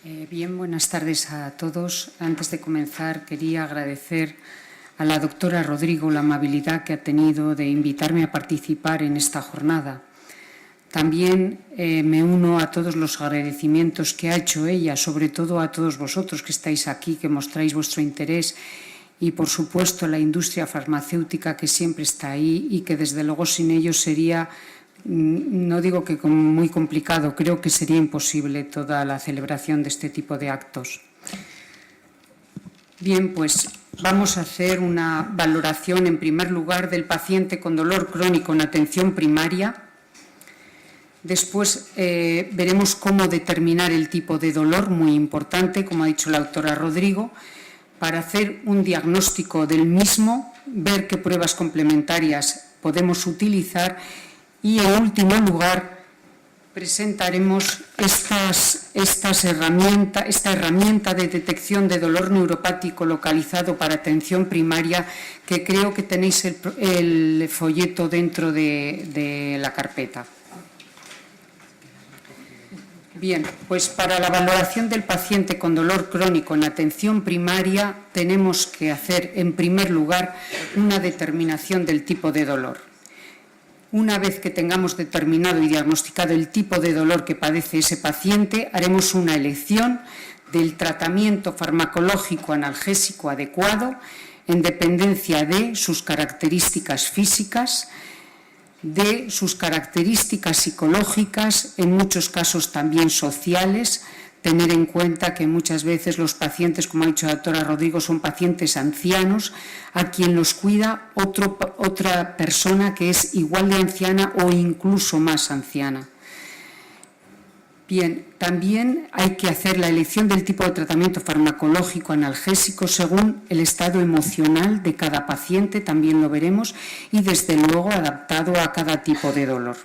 Bien, buenas tardes a todos. Antes de comenzar, quería agradecer a la doctora Rodrigo la amabilidad que ha tenido de invitarme a participar en esta jornada. También me uno a todos los agradecimientos que ha hecho ella, sobre todo a todos vosotros que estáis aquí, que mostráis vuestro interés y, por supuesto, la industria farmacéutica que siempre está ahí y que, desde luego, sin ellos sería, no digo que muy complicado, creo que sería imposible toda la celebración de este tipo de actos. Bien, pues vamos a hacer una valoración, en primer lugar, del paciente con dolor crónico en atención primaria. Después veremos cómo determinar el tipo de dolor, muy importante, como ha dicho la doctora Rodrigo, para hacer un diagnóstico del mismo, ver qué pruebas complementarias podemos utilizar y, en último lugar, presentaremos esta herramienta de detección de dolor neuropático localizado para atención primaria, que creo que tenéis el folleto dentro de la carpeta. Bien, pues para la valoración del paciente con dolor crónico en atención primaria tenemos que hacer, en primer lugar, una determinación del tipo de dolor. Una vez que tengamos determinado y diagnosticado el tipo de dolor que padece ese paciente, haremos una elección del tratamiento farmacológico analgésico adecuado en dependencia de sus características físicas, de sus características psicológicas, en muchos casos también sociales. Tener en cuenta que muchas veces los pacientes, como ha dicho la doctora Rodrigo, son pacientes ancianos a quien los cuida otra persona que es igual de anciana o incluso más anciana. Bien, también hay que hacer la elección del tipo de tratamiento farmacológico analgésico según el estado emocional de cada paciente, también lo veremos, y desde luego adaptado a cada tipo de dolor.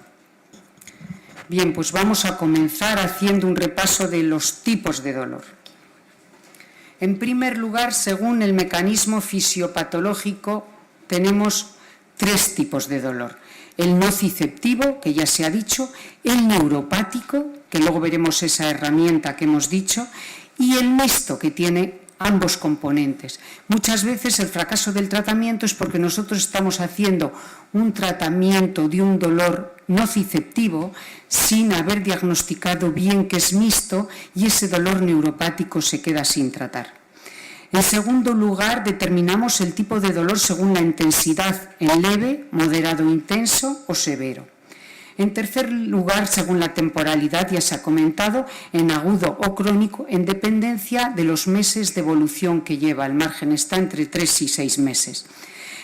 Bien, pues vamos a comenzar haciendo un repaso de los tipos de dolor. En primer lugar, según el mecanismo fisiopatológico, tenemos tres tipos de dolor. El nociceptivo, que ya se ha dicho, el neuropático, que luego veremos esa herramienta que hemos dicho, y el mixto, que tiene ambos componentes. Muchas veces el fracaso del tratamiento es porque nosotros estamos haciendo un tratamiento de un dolor nociceptivo sin haber diagnosticado bien que es mixto y ese dolor neuropático se queda sin tratar. En segundo lugar, determinamos el tipo de dolor según la intensidad, en leve, moderado, intenso o severo. En tercer lugar, según la temporalidad, ya se ha comentado, en agudo o crónico, en dependencia de los meses de evolución que lleva. El margen está entre 3 y 6 meses.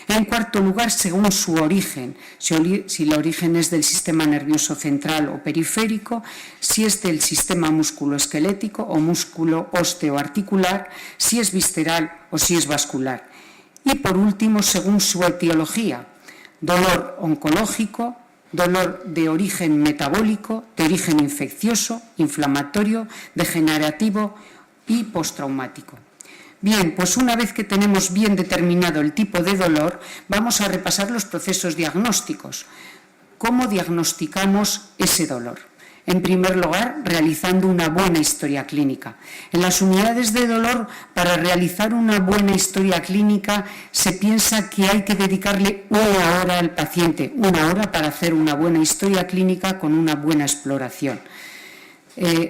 En cuarto lugar, según su origen, si el origen es del sistema nervioso central o periférico, si es del sistema musculoesquelético o músculo osteoarticular, si es visceral o si es vascular. Y por último, según su etiología, dolor oncológico, dolor de origen metabólico, de origen infeccioso, inflamatorio, degenerativo y postraumático. Bien, pues una vez que tenemos bien determinado el tipo de dolor, vamos a repasar los procesos diagnósticos. ¿Cómo diagnosticamos ese dolor? En primer lugar, realizando una buena historia clínica. En las unidades de dolor, para realizar una buena historia clínica, se piensa que hay que dedicarle 1 hora al paciente, 1 hora para hacer una buena historia clínica con una buena exploración.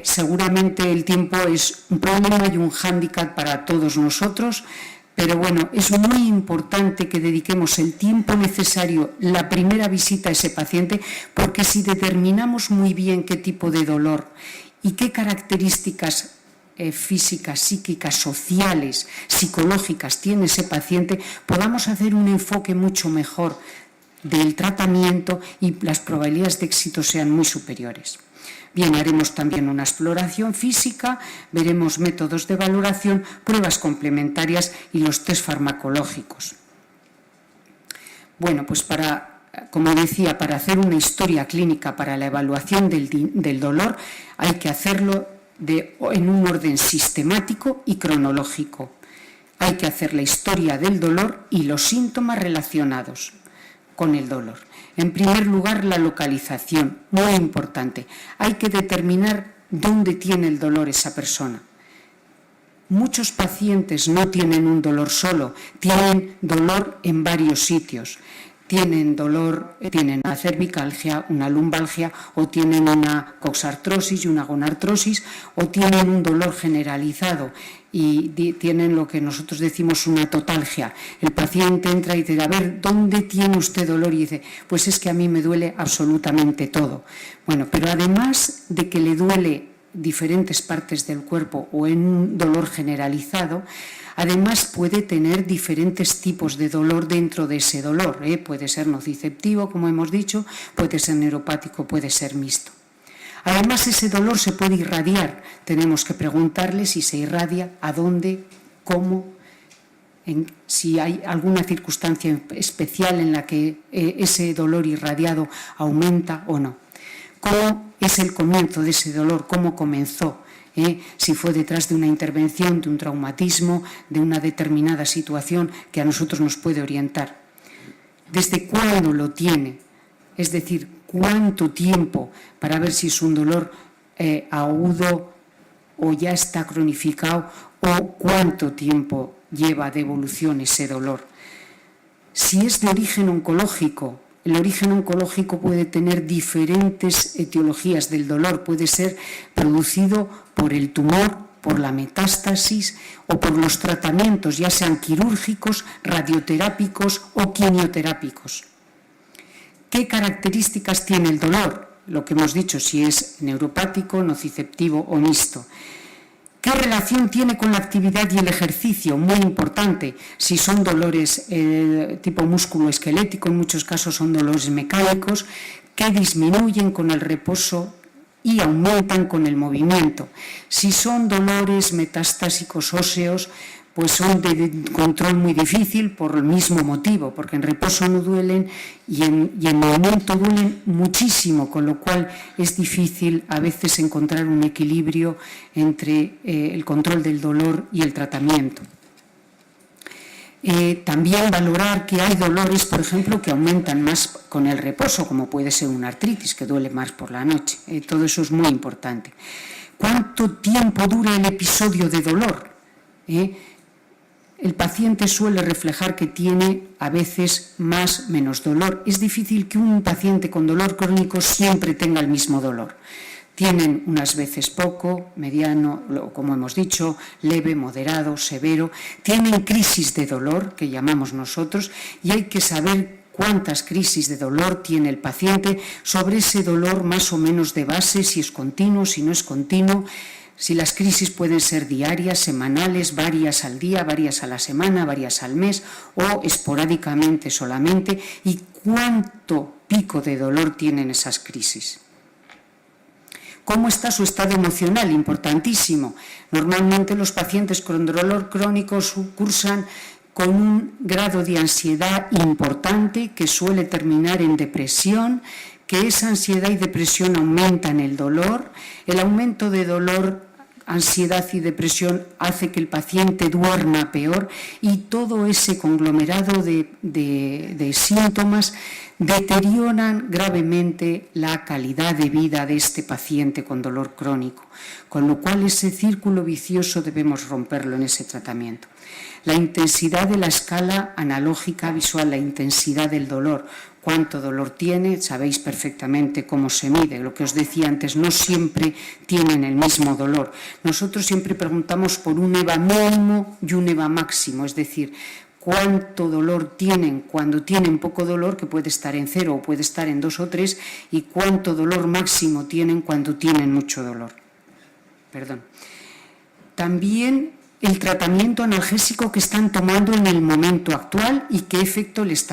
Seguramente el tiempo es un problema y un hándicap para todos nosotros, pero bueno, es muy importante que dediquemos el tiempo necesario, la primera visita a ese paciente, porque si determinamos muy bien qué tipo de dolor y qué características físicas, psíquicas, sociales, psicológicas tiene ese paciente, podamos hacer un enfoque mucho mejor del tratamiento y las probabilidades de éxito sean muy superiores. Bien, haremos también una exploración física, veremos métodos de valoración, pruebas complementarias y los test farmacológicos. Bueno, pues como decía, para hacer una historia clínica para la evaluación del dolor hay que hacerlo en un orden sistemático y cronológico. Hay que hacer la historia del dolor y los síntomas relacionados con el dolor. En primer lugar, la localización, muy importante. Hay que determinar dónde tiene el dolor esa persona. Muchos pacientes no tienen un dolor solo, tienen dolor en varios sitios. Tienen dolor, tienen una cervicalgia, una lumbalgia, o tienen una coxartrosis y una gonartrosis, o tienen un dolor generalizado y tienen lo que nosotros decimos una totalgia. El paciente entra y dice, a ver, ¿dónde tiene usted dolor? Y dice, pues es que a mí me duele absolutamente todo. Bueno, pero además de que le duele diferentes partes del cuerpo o en un dolor generalizado, además puede tener diferentes tipos de dolor dentro de ese dolor. Puede ser nociceptivo, como hemos dicho, puede ser neuropático, puede ser mixto. Además, ese dolor se puede irradiar. Tenemos que preguntarle si se irradia, a dónde, cómo, si hay alguna circunstancia especial en la que ese dolor irradiado aumenta o no. ¿Cómo es el comienzo de ese dolor? ¿Cómo comenzó? Si fue detrás de una intervención, de un traumatismo, de una determinada situación que a nosotros nos puede orientar. ¿Desde cuándo lo tiene? Es decir, ¿cuánto tiempo para ver si es un dolor agudo o ya está cronificado o cuánto tiempo lleva de evolución ese dolor? Si es de origen oncológico, el origen oncológico puede tener diferentes etiologías del dolor, puede ser producido por el tumor, por la metástasis o por los tratamientos, ya sean quirúrgicos, radioterápicos o quimioterápicos. ¿Qué características tiene el dolor? Lo que hemos dicho, si es neuropático, nociceptivo o mixto. ¿Qué relación tiene con la actividad y el ejercicio? Muy importante. Si son dolores tipo músculo-esquelético, en muchos casos son dolores mecánicos que disminuyen con el reposo y aumentan con el movimiento. Si son dolores metastásicos óseos, pues son de control muy difícil por el mismo motivo, porque en reposo no duelen y en movimiento duelen muchísimo, con lo cual es difícil a veces encontrar un equilibrio entre el control del dolor y el tratamiento. También valorar que hay dolores, por ejemplo, que aumentan más con el reposo, como puede ser una artritis, que duele más por la noche. Todo eso es muy importante. ¿Cuánto tiempo dura el episodio de dolor? El paciente suele reflejar que tiene a veces más menos dolor. Es difícil que un paciente con dolor crónico siempre tenga el mismo dolor. Tienen unas veces poco, mediano, como hemos dicho, leve, moderado, severo. Tienen crisis de dolor, que llamamos nosotros, y hay que saber cuántas crisis de dolor tiene el paciente sobre ese dolor más o menos de base, si es continuo, si no es continuo. Si las crisis pueden ser diarias, semanales, varias al día, varias a la semana, varias al mes o esporádicamente solamente, y cuánto pico de dolor tienen esas crisis. ¿Cómo está su estado emocional? Importantísimo. Normalmente los pacientes con dolor crónico cursan con un grado de ansiedad importante que suele terminar en depresión, que esa ansiedad y depresión aumentan el dolor. El aumento de dolor, ansiedad y depresión hace que el paciente duerma peor y todo ese conglomerado de síntomas deterioran gravemente la calidad de vida de este paciente con dolor crónico, con lo cual ese círculo vicioso debemos romperlo en ese tratamiento. La intensidad de la escala analógica visual, la intensidad del dolor, cuánto dolor tiene, sabéis perfectamente cómo se mide. Lo que os decía antes, no siempre tienen el mismo dolor. Nosotros siempre preguntamos por un EVA mínimo y un EVA máximo, es decir, cuánto dolor tienen cuando tienen poco dolor, que puede estar en 0 o puede estar en 2 o 3, y cuánto dolor máximo tienen cuando tienen mucho dolor. También el tratamiento analgésico que están tomando en el momento actual y qué efecto les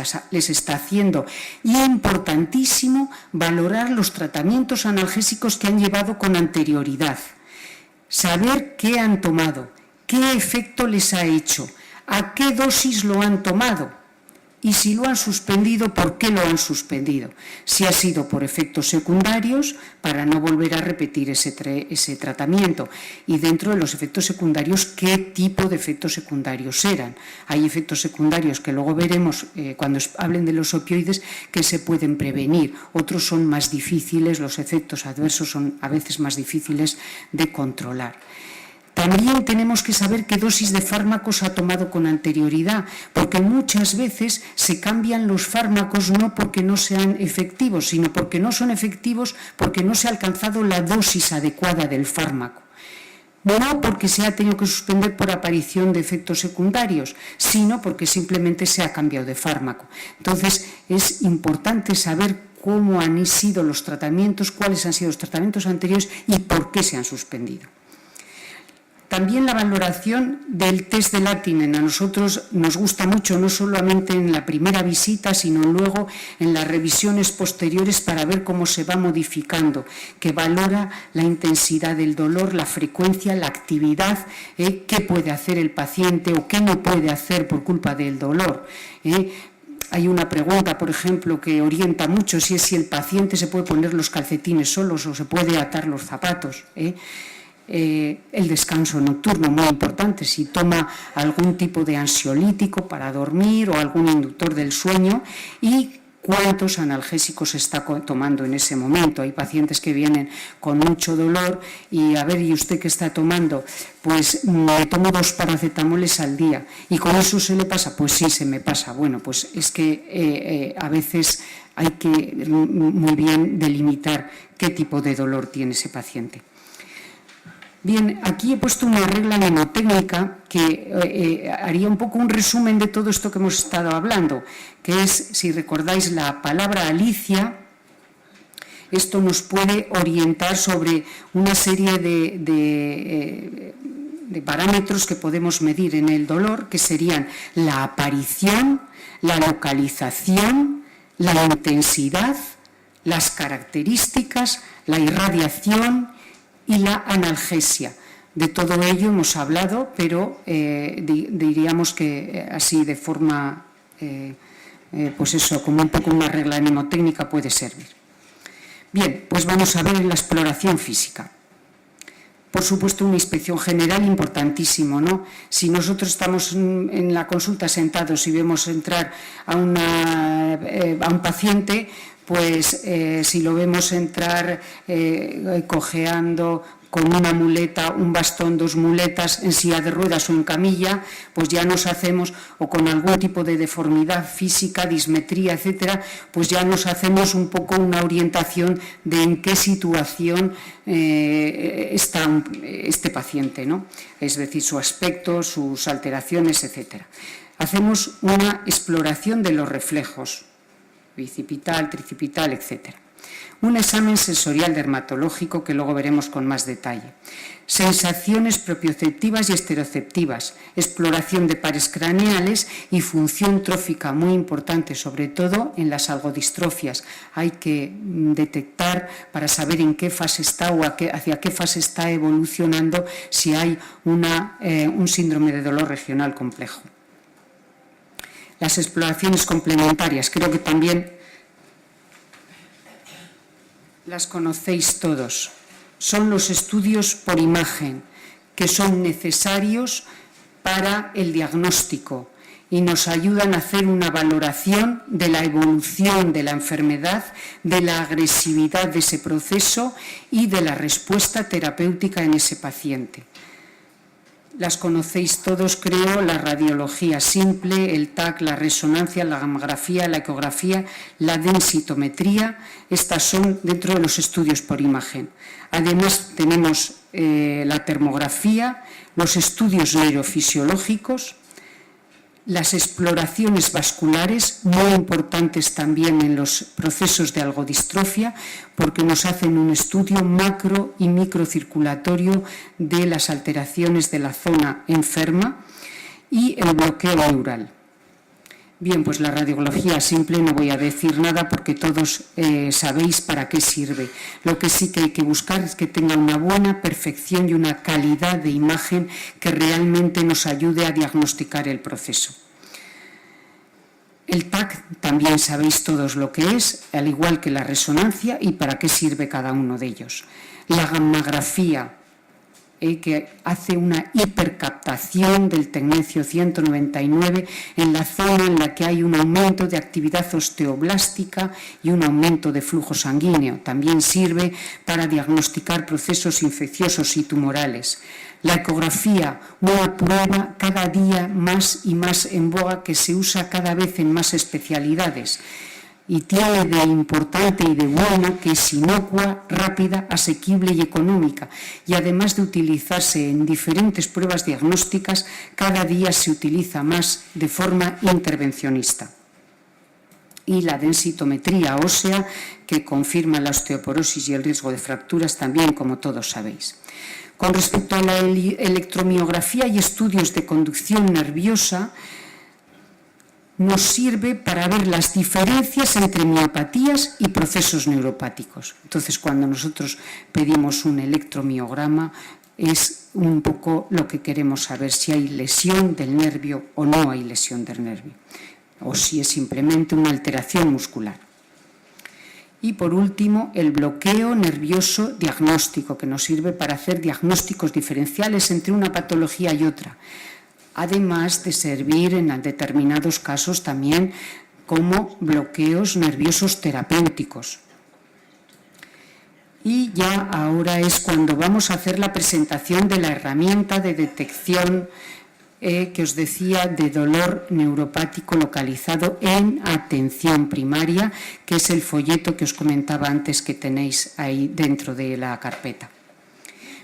está haciendo. Y es importantísimo valorar los tratamientos analgésicos que han llevado con anterioridad. Saber qué han tomado, qué efecto les ha hecho, a qué dosis lo han tomado y si lo han suspendido, por qué lo han suspendido. Si ha sido por efectos secundarios, para no volver a repetir ese tratamiento. Y dentro de los efectos secundarios, ¿qué tipo de efectos secundarios eran? Hay efectos secundarios que luego veremos cuando hablen de los opioides que se pueden prevenir. Otros son más difíciles, los efectos adversos son a veces más difíciles de controlar. También tenemos que saber qué dosis de fármacos ha tomado con anterioridad, porque muchas veces se cambian los fármacos no porque no sean efectivos, sino porque no son efectivos porque no se ha alcanzado la dosis adecuada del fármaco. No porque se ha tenido que suspender por aparición de efectos secundarios, sino porque simplemente se ha cambiado de fármaco. Entonces, es importante saber cómo han sido los tratamientos, cuáles han sido los tratamientos anteriores y por qué se han suspendido. También la valoración del test de Lattinen. A nosotros nos gusta mucho, no solamente en la primera visita, sino luego en las revisiones posteriores para ver cómo se va modificando, que valora la intensidad del dolor, la frecuencia, la actividad, qué puede hacer el paciente o qué no puede hacer por culpa del dolor. Hay una pregunta, por ejemplo, que orienta mucho, si es si el paciente se puede poner los calcetines solos o se puede atar los zapatos. El descanso nocturno, muy importante, si toma algún tipo de ansiolítico para dormir o algún inductor del sueño, y cuántos analgésicos está tomando en ese momento. Hay pacientes que vienen con mucho dolor y, a ver, ¿y usted qué está tomando? Pues me tomo 2 paracetamoles al día. ¿Y con eso se le pasa? Pues sí, se me pasa. Bueno, pues es que a veces hay que muy bien delimitar qué tipo de dolor tiene ese paciente. Bien, aquí he puesto una regla mnemotécnica que haría un poco un resumen de todo esto que hemos estado hablando, que es, si recordáis la palabra Alicia, esto nos puede orientar sobre una serie de parámetros que podemos medir en el dolor, que serían la aparición, la localización, la intensidad, las características, la irradiación y la analgesia. De todo ello hemos hablado, pero diríamos que así de forma, pues eso, como un poco una regla mnemotécnica puede servir. Bien, pues vamos a ver la exploración física. Por supuesto, una inspección general importantísimo, ¿no? Si nosotros estamos en la consulta sentados y vemos entrar a un paciente, pues si lo vemos entrar cojeando con una muleta, un bastón, 2 muletas, en silla de ruedas o en camilla, pues ya nos hacemos, o con algún tipo de deformidad física, dismetría, etcétera, pues ya nos hacemos un poco una orientación de en qué situación está este paciente, ¿no? Es decir, su aspecto, sus alteraciones, etcétera. Hacemos una exploración de los reflejos, bicipital, tricipital, etc. Un examen sensorial dermatológico que luego veremos con más detalle. Sensaciones propioceptivas y esteroceptivas, exploración de pares craneales y función trófica, muy importante, sobre todo en las algodistrofias. Hay que detectar para saber en qué fase está o hacia qué fase está evolucionando si hay un síndrome de dolor regional complejo. Las exploraciones complementarias, creo que también las conocéis todos. Son los estudios por imagen, que son necesarios para el diagnóstico y nos ayudan a hacer una valoración de la evolución de la enfermedad, de la agresividad de ese proceso y de la respuesta terapéutica en ese paciente. Las conocéis todos, creo, la radiología simple, el TAC, la resonancia, la gamografía, la ecografía, la densitometría. Estas son dentro de los estudios por imagen. Además, tenemos la termografía, los estudios neurofisiológicos, las exploraciones vasculares, muy importantes también en los procesos de algodistrofia, porque nos hacen un estudio macro y microcirculatorio de las alteraciones de la zona enferma, y el bloqueo neural. Bien, pues la radiología simple no voy a decir nada porque todos sabéis para qué sirve. Lo que sí que hay que buscar es que tenga una buena perfección y una calidad de imagen que realmente nos ayude a diagnosticar el proceso. El TAC también sabéis todos lo que es, al igual que la resonancia y para qué sirve cada uno de ellos. La gammagrafía que hace una hipercaptación del tecnecio 199 en la zona en la que hay un aumento de actividad osteoblástica y un aumento de flujo sanguíneo. También sirve para diagnosticar procesos infecciosos y tumorales. La ecografía, una prueba cada día más y más en boga que se usa cada vez en más especialidades. Y tiene de importante y de bueno que es inocua, rápida, asequible y económica. Y además de utilizarse en diferentes pruebas diagnósticas, cada día se utiliza más de forma intervencionista. Y la densitometría ósea, que confirma la osteoporosis y el riesgo de fracturas también, como todos sabéis. Con respecto a la electromiografía y estudios de conducción nerviosa, nos sirve para ver las diferencias entre miopatías y procesos neuropáticos. Entonces, cuando nosotros pedimos un electromiograma, es un poco lo que queremos saber, si hay lesión del nervio o no hay lesión del nervio, o si es simplemente una alteración muscular. Y por último, el bloqueo nervioso diagnóstico, que nos sirve para hacer diagnósticos diferenciales entre una patología y otra, además de servir en determinados casos también como bloqueos nerviosos terapéuticos. Y ya ahora es cuando vamos a hacer la presentación de la herramienta de detección que os decía, de dolor neuropático localizado en atención primaria, que es el folleto que os comentaba antes que tenéis ahí dentro de la carpeta.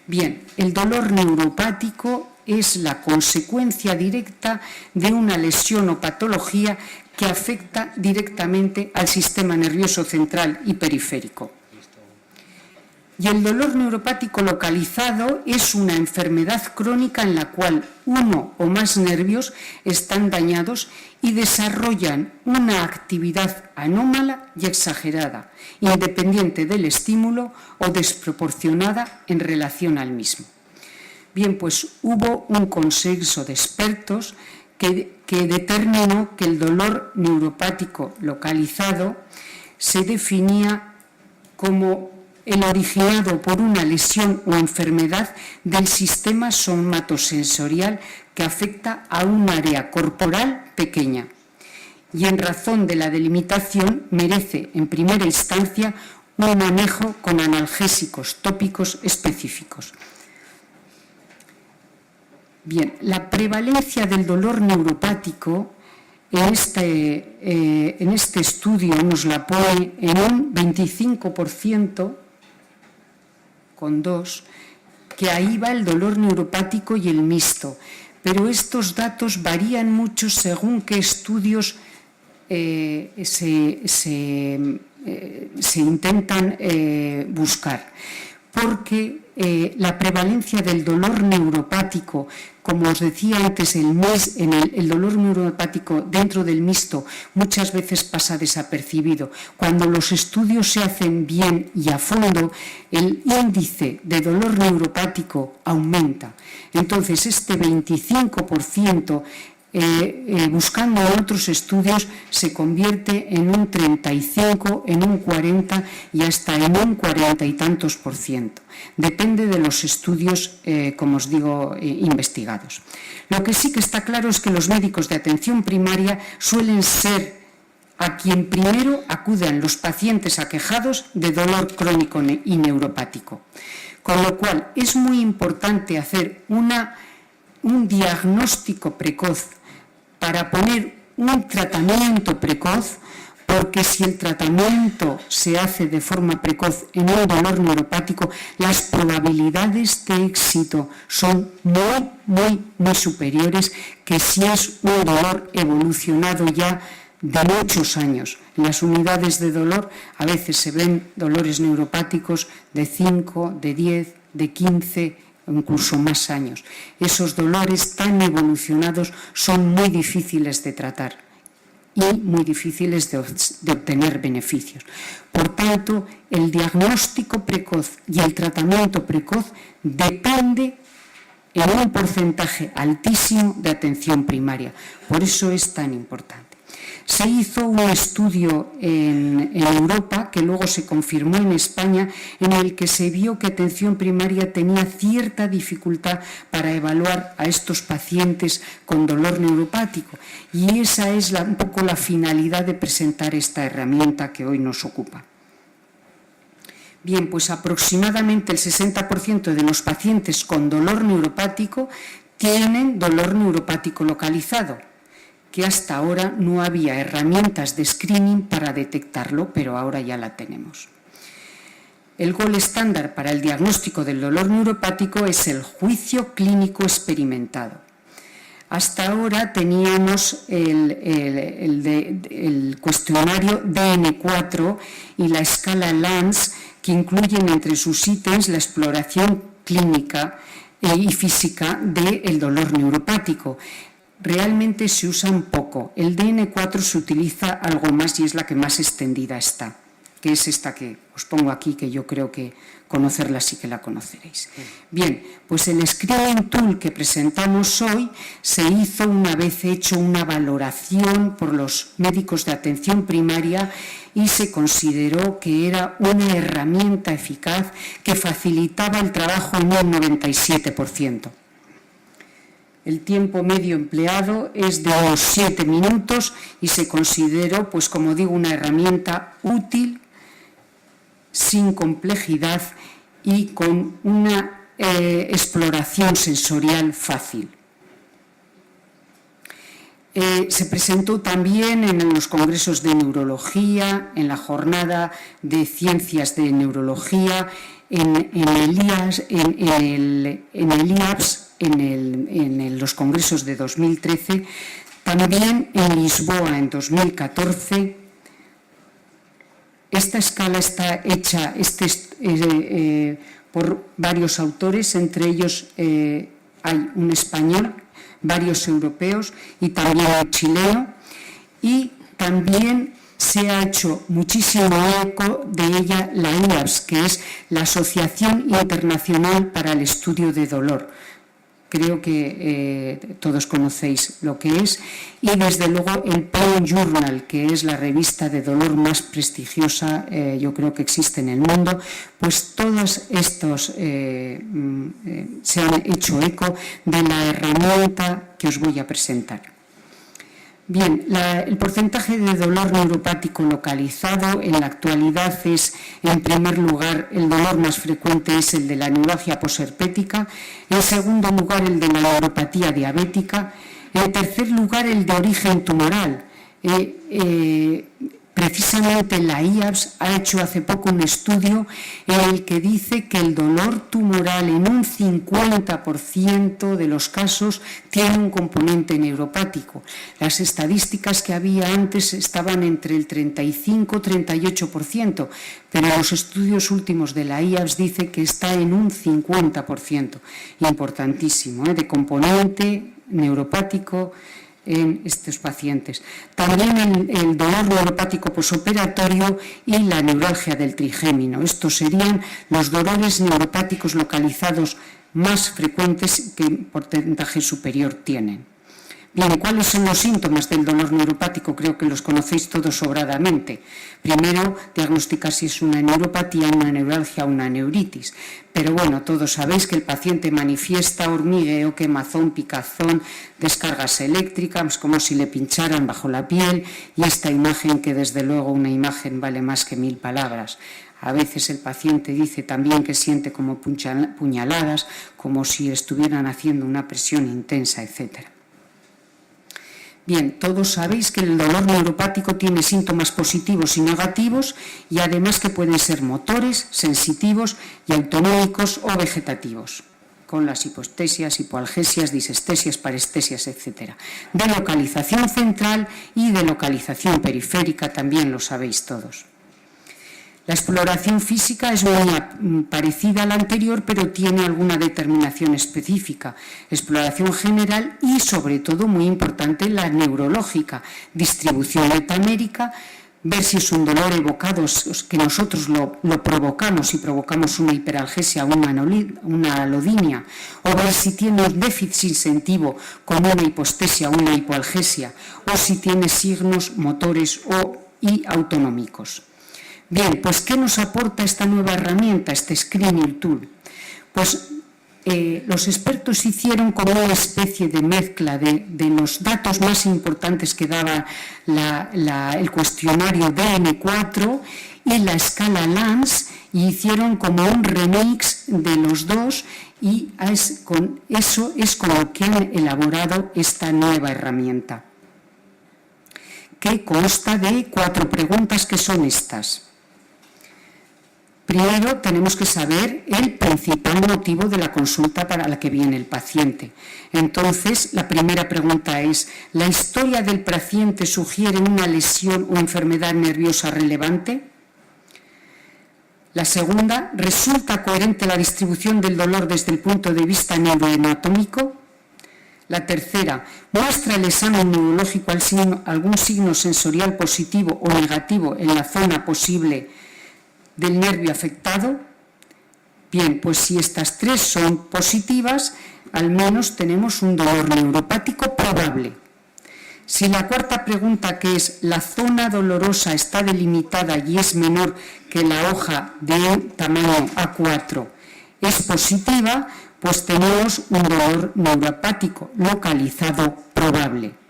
Bien, el dolor neuropático es la consecuencia directa de una lesión o patología que afecta directamente al sistema nervioso central y periférico. Y el dolor neuropático localizado es una enfermedad crónica en la cual uno o más nervios están dañados y desarrollan una actividad anómala y exagerada, independiente del estímulo o desproporcionada en relación al mismo. Bien, pues hubo un consenso de expertos que determinó que el dolor neuropático localizado se definía como el originado por una lesión o enfermedad del sistema somatosensorial que afecta a un área corporal pequeña. Y en razón de la delimitación merece en primera instancia un manejo con analgésicos tópicos específicos. Bien, la prevalencia del dolor neuropático en este estudio nos la pone en un 25%, con 2, que ahí va el dolor neuropático y el mixto. Pero estos datos varían mucho según qué estudios se intentan buscar. Porque la prevalencia del dolor neuropático, como os decía antes, el dolor neuropático dentro del mixto muchas veces pasa desapercibido. Cuando los estudios se hacen bien y a fondo, el índice de dolor neuropático aumenta. Entonces, este 25%, buscando en otros estudios, se convierte en un 35, en un 40 y hasta en un 40 y tantos %. Depende de los estudios, como os digo, investigados. Lo que sí que está claro es que los médicos de atención primaria suelen ser a quien primero acuden los pacientes aquejados de dolor crónico y neuropático. Con lo cual, es muy importante hacer un diagnóstico precoz para poner un tratamiento precoz, porque si el tratamiento se hace de forma precoz en un dolor neuropático, las probabilidades de éxito son muy superiores que si es un dolor evolucionado ya de muchos años. En las unidades de dolor a veces se ven dolores neuropáticos de 5, de 10, de 15, incluso más años. Esos dolores tan evolucionados son muy difíciles de tratar y muy difíciles de obtener beneficios. Por tanto, el diagnóstico precoz y el tratamiento precoz depende en un porcentaje altísimo de atención primaria. Por eso es tan importante. Se hizo un estudio en Europa, que luego se confirmó en España, en el que se vio que atención primaria tenía cierta dificultad para evaluar a estos pacientes con dolor neuropático. Y esa es un poco la finalidad de presentar esta herramienta que hoy nos ocupa. Bien, pues aproximadamente el 60% de los pacientes con dolor neuropático tienen dolor neuropático localizado, que hasta ahora no había herramientas de screening para detectarlo, pero ahora ya la tenemos. El gold estándar para el diagnóstico del dolor neuropático es el juicio clínico experimentado. Hasta ahora teníamos el cuestionario DN4 y la escala LANS, que incluyen entre sus ítems la exploración clínica y física del dolor neuropático. Realmente se usan poco. El DN4 se utiliza algo más y es la que más extendida está, que es esta que os pongo aquí, que yo creo que conocerla sí que la conoceréis. Bien, pues el Screening Tool que presentamos hoy se hizo una vez hecho una valoración por los médicos de atención primaria y se consideró que era una herramienta eficaz que facilitaba el trabajo en un 97%. El tiempo medio empleado es de unos 7 minutos y se consideró, pues como digo, una herramienta útil, sin complejidad y con una exploración sensorial fácil. Se presentó también en los congresos de neurología, en la jornada de ciencias de neurología, en los congresos de 2013, también en Lisboa en 2014. Esta escala está hecha por varios autores, entre ellos hay un español, varios europeos y también un chileno, y también se ha hecho muchísimo eco de ella la IAPS, que es la Asociación Internacional para el Estudio de Dolor. Creo que todos conocéis lo que es, y desde luego el Pain Journal, que es la revista de dolor más prestigiosa, yo creo que existe en el mundo, pues todos estos se han hecho eco de la herramienta que os voy a presentar. Bien, el porcentaje de dolor neuropático localizado en la actualidad es, en primer lugar, el dolor más frecuente es el de la neuralgia posherpética, en segundo lugar el de la neuropatía diabética, en tercer lugar el de origen tumoral. Precisamente la IAPS ha hecho hace poco un estudio en el que dice que el dolor tumoral en un 50% de los casos tiene un componente neuropático. Las estadísticas que había antes estaban entre el 35-38%, pero los estudios últimos de la IAPS dice que está en un 50%. Importantísimo, de componente neuropático en estos pacientes. También el dolor neuropático posoperatorio y la neuralgia del trigémino. Estos serían los dolores neuropáticos localizados más frecuentes que porcentaje superior tienen. Bien, ¿cuáles son los síntomas del dolor neuropático? Creo que los conocéis todos sobradamente. Primero, diagnosticar si es una neuropatía, una neuralgia o una neuritis. Pero bueno, todos sabéis que el paciente manifiesta hormigueo, quemazón, picazón, descargas eléctricas, como si le pincharan bajo la piel, y esta imagen, que desde luego una imagen vale más que 1000 palabras. A veces el paciente dice también que siente como puñaladas, como si estuvieran haciendo una presión intensa, etc. Bien, todos sabéis que el dolor neuropático tiene síntomas positivos y negativos, y además que pueden ser motores, sensitivos y autonómicos o vegetativos, con las hipoestesias, hipoalgesias, disestesias, parestesias, etc. De localización central y de localización periférica, también lo sabéis todos. La exploración física es muy parecida a la anterior, pero tiene alguna determinación específica. Exploración general y, sobre todo, muy importante, la neurológica. Distribución metamérica, ver si es un dolor evocado, que nosotros lo provocamos y provocamos una hiperalgesia o una alodinia, o ver si tiene un déficit sensitivo como una hipostesia o una hipoalgesia, o si tiene signos motores y autonómicos. Bien, pues ¿qué nos aporta esta nueva herramienta, este Screening Tool? Pues los expertos hicieron como una especie de mezcla de los datos más importantes que daba el cuestionario DN4 y la escala LANS, y hicieron como un remix de los dos, y con eso es con lo que han elaborado esta nueva herramienta, que consta de 4 preguntas, que son estas. Primero tenemos que saber el principal motivo de la consulta para la que viene el paciente. Entonces, la primera pregunta es: ¿la historia del paciente sugiere una lesión o enfermedad nerviosa relevante? La segunda: ¿resulta coherente la distribución del dolor desde el punto de vista neuroanatómico? La tercera: ¿muestra el examen neurológico algún signo sensorial positivo o negativo en la zona posible del nervio afectado? Bien, pues si estas 3 son positivas, al menos tenemos un dolor neuropático probable. Si la cuarta pregunta, que es ¿la zona dolorosa está delimitada y es menor que la hoja de tamaño A4, es positiva, pues tenemos un dolor neuropático localizado probable.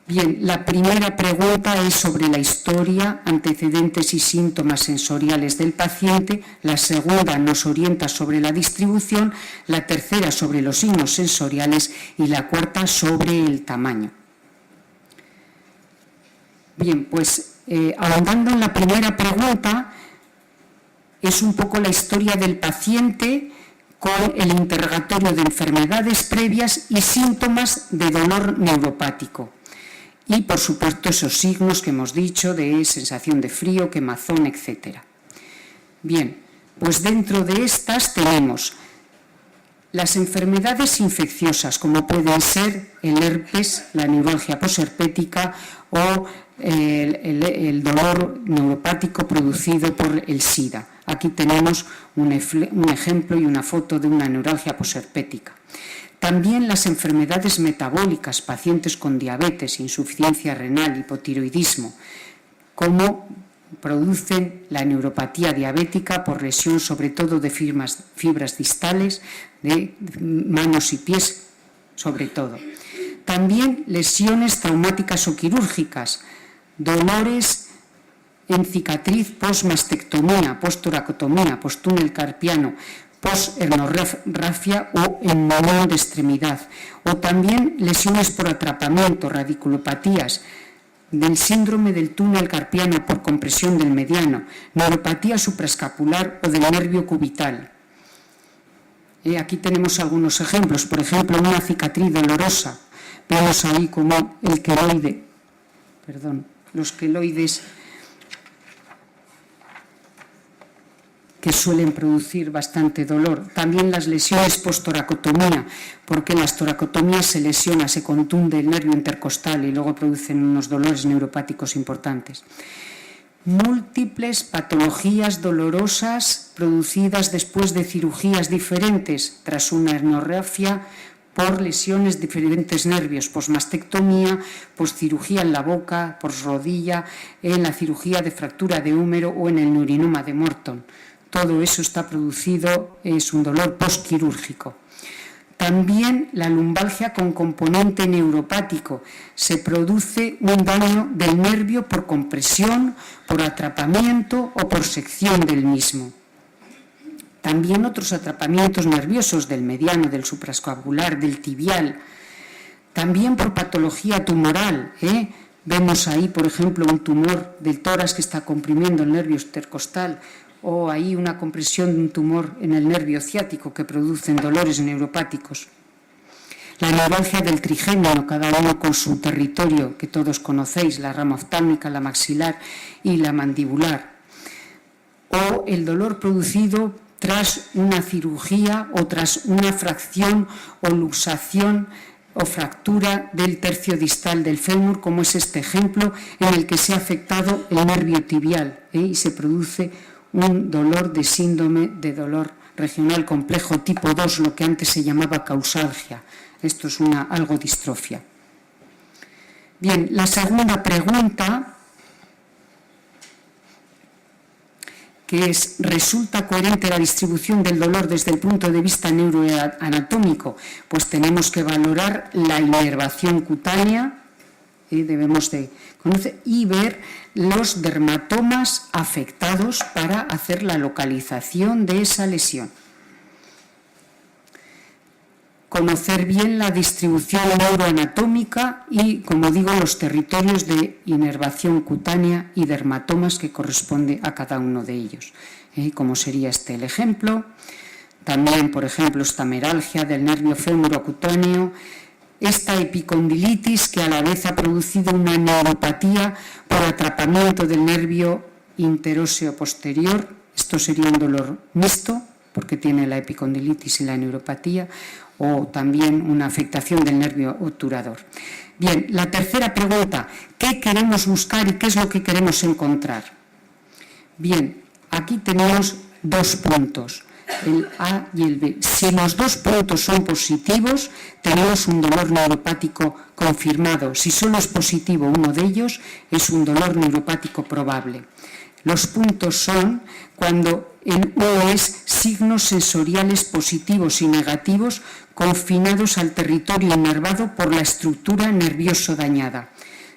Bien, la primera pregunta es sobre la historia, antecedentes y síntomas sensoriales del paciente. La segunda nos orienta sobre la distribución, la tercera sobre los signos sensoriales y la cuarta sobre el tamaño. Bien, pues ahondando en la primera pregunta, es un poco la historia del paciente con el interrogatorio de enfermedades previas y síntomas de dolor neuropático. Y, por supuesto, esos signos que hemos dicho de sensación de frío, quemazón, etc. Bien, pues dentro de estas tenemos las enfermedades infecciosas, como pueden ser el herpes, la neuralgia posherpética o el dolor neuropático producido por el SIDA. Aquí tenemos un ejemplo y una foto de una neuralgia posherpética. También las enfermedades metabólicas, pacientes con diabetes, insuficiencia renal, hipotiroidismo, como producen la neuropatía diabética por lesión sobre todo de fibras distales, de manos y pies sobre todo. También lesiones traumáticas o quirúrgicas, dolores en cicatriz post-mastectomía, post-toracotomía, post-túnel carpiano, post-hernorrafia o en unión de extremidad, o también lesiones por atrapamiento, radiculopatías, del síndrome del túnel carpiano por compresión del mediano, neuropatía supraescapular o del nervio cubital. Aquí tenemos algunos ejemplos, por ejemplo, una cicatriz dolorosa. Vemos ahí como los queloides que suelen producir bastante dolor. También las lesiones post-toracotomía, porque en las toracotomías se contunde el nervio intercostal y luego producen unos dolores neuropáticos importantes. Múltiples patologías dolorosas producidas después de cirugías diferentes tras una hernorrafia por lesiones de diferentes nervios, posmastectomía, poscirugía en la boca, posrodilla, en la cirugía de fractura de húmero o en el neurinoma de Morton. Todo eso está producido, es un dolor postquirúrgico. También la lumbalgia con componente neuropático. Se produce un daño del nervio por compresión, por atrapamiento o por sección del mismo. También otros atrapamientos nerviosos del mediano, del supraescapular, del tibial. También por patología tumoral. Vemos ahí, por ejemplo, un tumor del tórax que está comprimiendo el nervio intercostal, o hay una compresión de un tumor en el nervio ciático que producen dolores neuropáticos. La neuralgia del trigémino, cada uno con su territorio que todos conocéis, la rama oftálmica, la maxilar y la mandibular. O el dolor producido tras una cirugía o tras una fracción o luxación o fractura del tercio distal del fémur, como es este ejemplo en el que se ha afectado el nervio tibial y se produce un dolor de síndrome de dolor regional complejo tipo 2, lo que antes se llamaba causalgia. Esto es una algodistrofia. Bien, la segunda pregunta, que es, ¿resulta coherente la distribución del dolor desde el punto de vista neuroanatómico? Pues tenemos que valorar la inervación cutánea, debemos de conocer y ver los dermatomas afectados para hacer la localización de esa lesión. Conocer bien la distribución neuroanatómica y, como digo, los territorios de inervación cutánea y dermatomas que corresponde a cada uno de ellos. Como sería este el ejemplo. También, por ejemplo, esta meralgia del nervio femurocutáneo, esta epicondilitis que a la vez ha producido una neuropatía por atrapamiento del nervio interóseo posterior. Esto sería un dolor mixto, porque tiene la epicondilitis y la neuropatía, o también una afectación del nervio obturador. Bien, la tercera pregunta, ¿qué queremos buscar y qué es lo que queremos encontrar? Bien, aquí tenemos dos puntos, el A y el B. Si los dos puntos son positivos, tenemos un dolor neuropático confirmado. Si solo es positivo uno de ellos, es un dolor neuropático probable. Los puntos son cuando el uno es signos sensoriales positivos y negativos confinados al territorio inervado por la estructura nervioso dañada.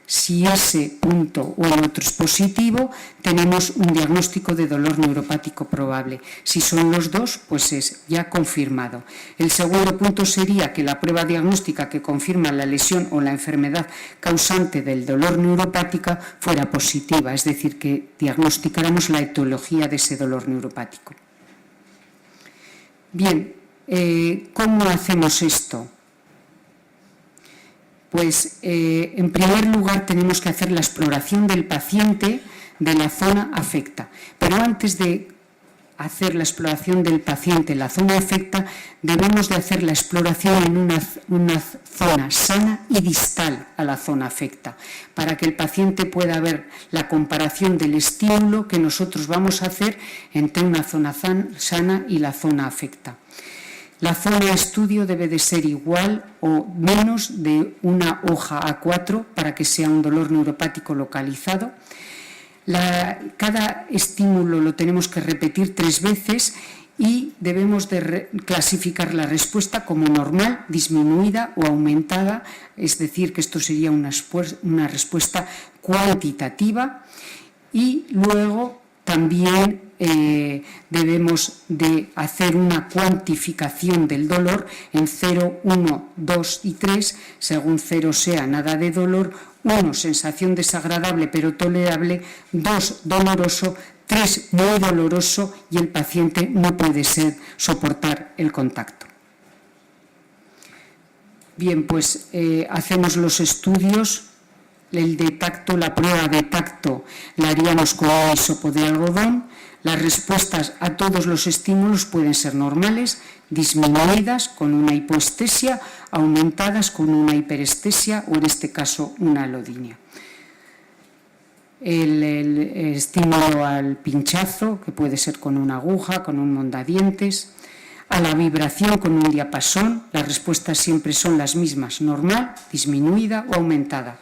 Si ese punto o el otro es positivo, tenemos un diagnóstico de dolor neuropático probable. Si son los dos, pues es ya confirmado. El segundo punto sería que la prueba diagnóstica que confirma la lesión o la enfermedad causante del dolor neuropática fuera positiva, es decir, que diagnosticáramos la etiología de ese dolor neuropático. Bien, ¿cómo hacemos esto? Pues en primer lugar tenemos que hacer la exploración del paciente de la zona afecta. Pero antes de hacer la exploración del paciente en la zona afecta, debemos de hacer la exploración en una zona sana y distal a la zona afecta, para que el paciente pueda ver la comparación del estímulo que nosotros vamos a hacer entre una zona sana y la zona afecta. La zona de estudio debe de ser igual o menos de una hoja A4 para que sea un dolor neuropático localizado. Cada estímulo lo tenemos que repetir 3 veces y debemos de clasificar la respuesta como normal, disminuida o aumentada, es decir, que esto sería una respuesta cuantitativa, y luego también debemos de hacer una cuantificación del dolor en 0, 1, 2 y 3, según 0 sea nada de dolor, 1 sensación desagradable pero tolerable, 2 doloroso, 3 muy doloroso y el paciente no puede soportar el contacto. Bien, pues hacemos los estudios. El de tacto, la prueba de tacto la haríamos con un hisopo de algodón. Las respuestas a todos los estímulos pueden ser normales, disminuidas con una hipoestesia, aumentadas con una hiperestesia o en este caso una alodinia. El estímulo al pinchazo, que puede ser con una aguja, con un mondadientes, a la vibración con un diapasón, las respuestas siempre son las mismas, normal, disminuida o aumentada.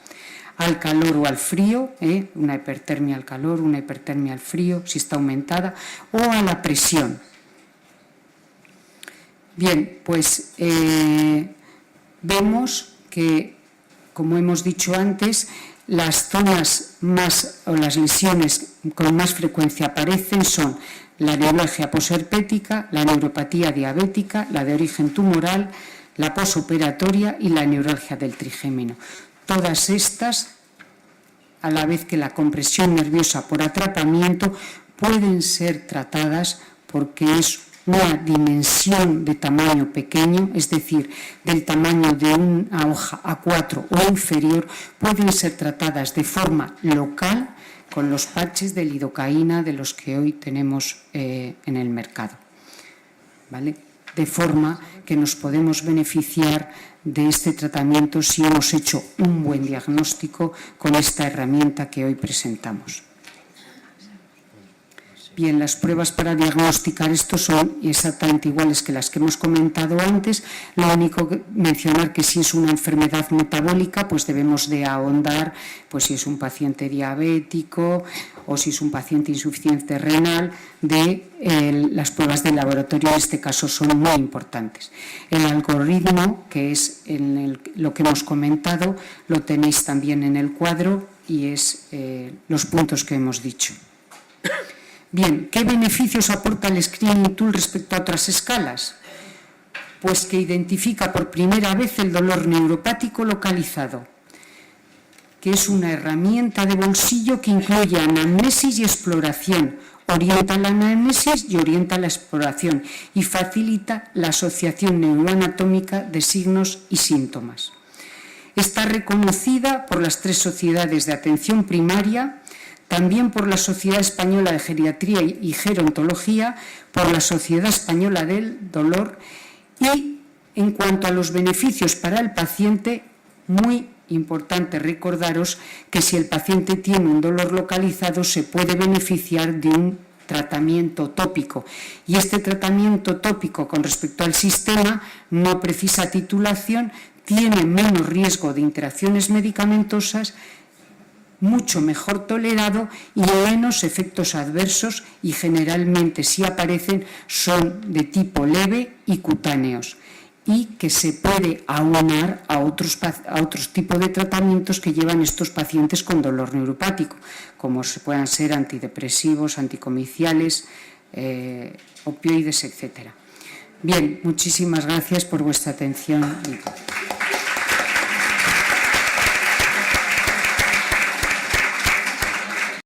Al calor o al frío, una hipertermia al calor, una hipertermia al frío, si está aumentada, o a la presión. Bien, pues vemos que, como hemos dicho antes, las zonas o las lesiones con más frecuencia aparecen son la neuralgia posherpética, la neuropatía diabética, la de origen tumoral, la posoperatoria y la neuralgia del trigémino. Todas estas, a la vez que la compresión nerviosa por atrapamiento, pueden ser tratadas porque es una dimensión de tamaño pequeño, es decir, del tamaño de una hoja A4 o inferior, pueden ser tratadas de forma local con los parches de lidocaína de los que hoy tenemos en el mercado. ¿Vale? de forma que nos podemos beneficiar de este tratamiento si hemos hecho un buen diagnóstico con esta herramienta que hoy presentamos. Bien, las pruebas para diagnosticar esto son exactamente iguales que las que hemos comentado antes. Lo único que mencionar que si es una enfermedad metabólica, pues debemos de ahondar, pues si es un paciente diabético o si es un paciente insuficiente renal, las pruebas de laboratorio en este caso son muy importantes. El algoritmo, que es lo que hemos comentado, lo tenéis también en el cuadro y es los puntos que hemos dicho. Bien, ¿qué beneficios aporta el Screening Tool respecto a otras escalas? Pues que identifica por primera vez el dolor neuropático localizado, que es una herramienta de bolsillo que incluye anamnesis y exploración, orienta la anamnesis y orienta la exploración y facilita la asociación neuroanatómica de signos y síntomas. Está reconocida por las 3 sociedades de atención primaria, también por la Sociedad Española de Geriatría y Gerontología, por la Sociedad Española del Dolor y, en cuanto a los beneficios para el paciente, muy importante recordaros que si el paciente tiene un dolor localizado se puede beneficiar de un tratamiento tópico y este tratamiento tópico con respecto al sistema no precisa titulación, tiene menos riesgo de interacciones medicamentosas, mucho mejor tolerado y menos efectos adversos y generalmente si aparecen son de tipo leve y cutáneos y que se puede aunar a otros tipos de tratamientos que llevan estos pacientes con dolor neuropático, como puedan ser antidepresivos, anticomiciales, opioides, etc. Bien, muchísimas gracias por vuestra atención.